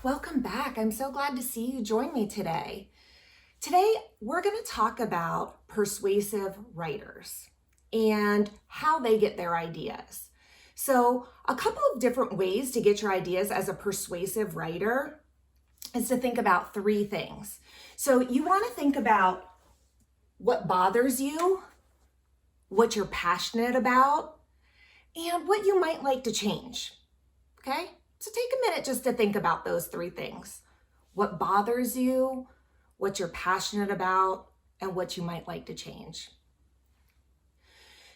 welcome back. I'm so glad to see you join me today. Today, we're going to talk about persuasive writers and how they get their ideas. So, a couple of different ways to get your ideas as a persuasive writer is to think about three things. So, you want to think about what bothers you, what you're passionate about, and what you might like to change. Okay? So take a minute just to think about those three things. What bothers you, what you're passionate about, and what you might like to change.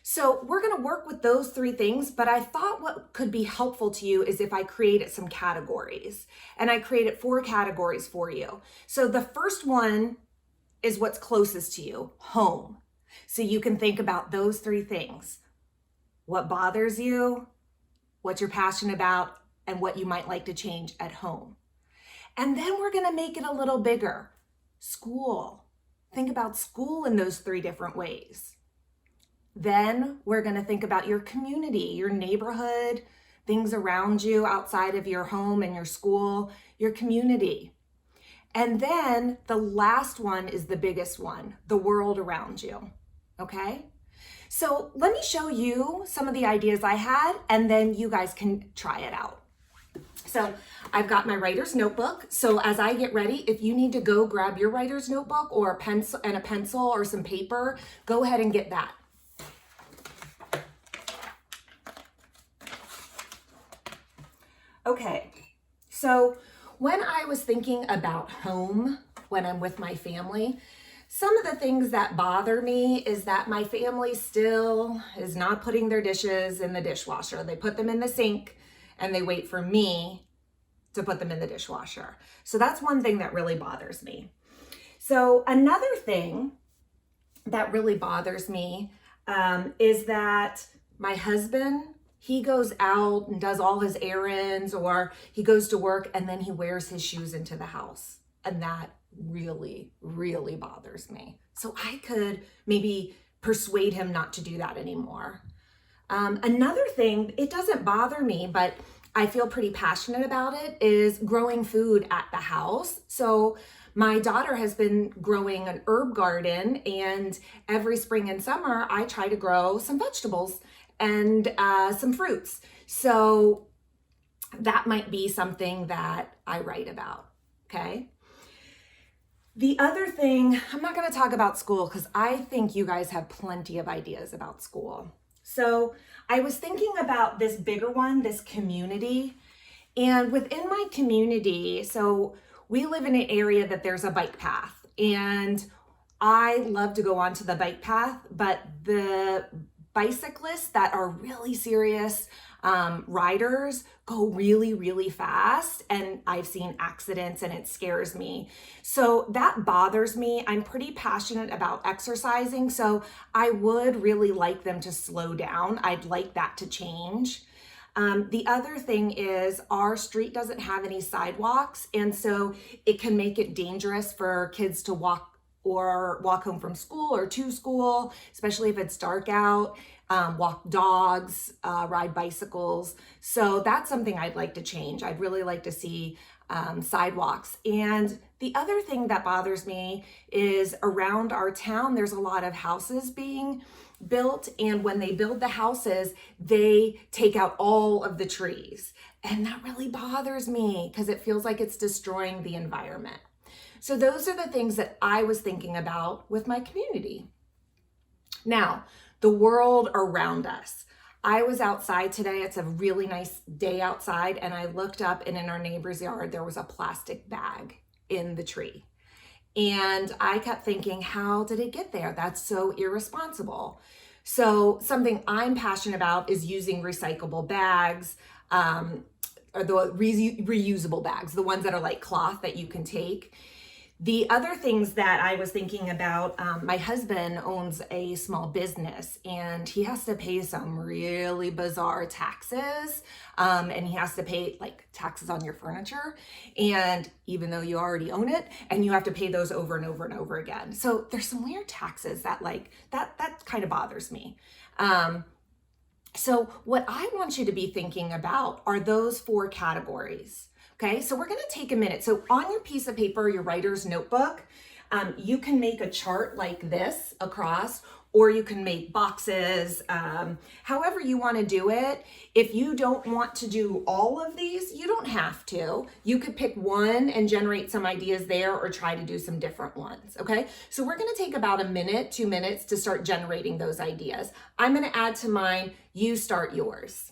So we're going to work with those three things, but I thought what could be helpful to you is if I created some categories. And I created 4 categories for you. So the first one is what's closest to you, home. So you can think about those 3 things. What bothers you, what you're passionate about, and what you might like to change at home. And then we're gonna make it a little bigger. School. Think about school in those 3 different ways. Then we're gonna think about your community, your neighborhood, things around you outside of your home and your school, your community. And then the last one is the biggest one, the world around you, okay? So let me show you some of the ideas I had, and then you guys can try it out. So I've got my writer's notebook. So as I get ready, if you need to go grab your writer's notebook or a pencil or some paper, go ahead and get that. Okay, so when I was thinking about home, when I'm with my family, some of the things that bother me is that my family still is not putting their dishes in the dishwasher. They put them in the sink and they wait for me to put them in the dishwasher. So that's one thing that really bothers me. So another thing that really bothers me is that my husband, he goes out and does all his errands, or he goes to work and then he wears his shoes into the house. And that really, really bothers me. So I could maybe persuade him not to do that anymore. Another thing, it doesn't bother me, but I feel pretty passionate about it, is growing food at the house. So my daughter has been growing an herb garden, and every spring and summer, I try to grow some vegetables and some fruits. So that might be something that I write about, okay? The other thing, I'm not going to talk about school because I think you guys have plenty of ideas about school. So I was thinking about this bigger one, this community. And within my community, so we live in an area that there's a bike path. And I love to go onto the bike path, but the bicyclists that are really serious riders go really, really fast, and I've seen accidents and it scares me. So that bothers me. I'm pretty passionate about exercising, so I would really like them to slow down. I'd like that to change. The other thing is our street doesn't have any sidewalks, and so it can make it dangerous for kids to walk home from school or to school, especially if it's dark out, walk dogs, ride bicycles. So that's something I'd like to change. I'd really like to see sidewalks. And the other thing that bothers me is around our town, there's a lot of houses being built. And when they build the houses, they take out all of the trees. And that really bothers me because it feels like it's destroying the environment. So those are the things that I was thinking about with my community. Now, the world around us. I was outside today. It's a really nice day outside, and I looked up, and in our neighbor's yard, there was a plastic bag in the tree. And I kept thinking, how did it get there? That's so irresponsible. So something I'm passionate about is using recyclable bags, or the reusable bags, the ones that are like cloth that you can take. The other things that I was thinking about, my husband owns a small business, and he has to pay some really bizarre taxes, and he has to pay like taxes on your furniture, and even though you already own it, and you have to pay those over and over and over again. So there's some weird taxes that that kind of bothers me. So what I want you to be thinking about are those 4 categories. Okay, so we're gonna take a minute. So on your piece of paper, your writer's notebook, you can make a chart like this across, or you can make boxes, however you want to do it. If you don't want to do all of these, you don't have to. You could pick one and generate some ideas there, or try to do some different ones, okay? So we're going to take about a minute, 2 minutes to start generating those ideas. I'm going to add to mine, you start yours.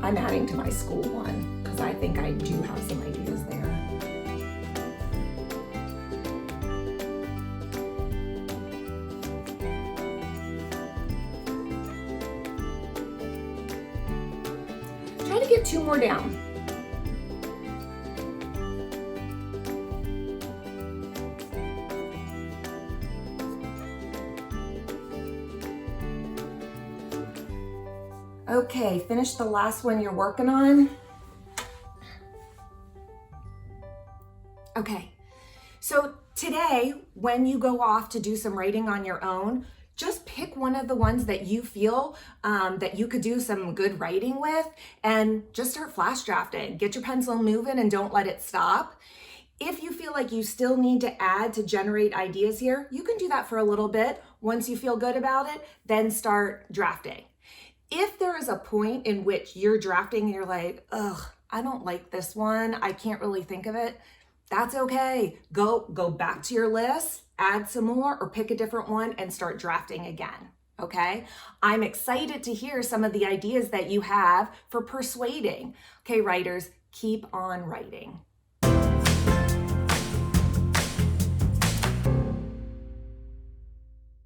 I'm adding to my school one because I think I do have some ideas there. Try to get 2 more down. Okay, finish the last one you're working on. Okay, so today, when you go off to do some writing on your own, just pick one of the ones that you feel that you could do some good writing with, and just start flash drafting. Get your pencil moving and don't let it stop. If you feel like you still need to add to generate ideas here, you can do that for a little bit. Once you feel good about it, then start drafting. If there is a point in which you're drafting and you're like, ugh, I don't like this one, I can't really think of it, that's okay. Go back to your list, add some more, or pick a different one and start drafting again, okay? I'm excited to hear some of the ideas that you have for persuading. Okay, writers, keep on writing.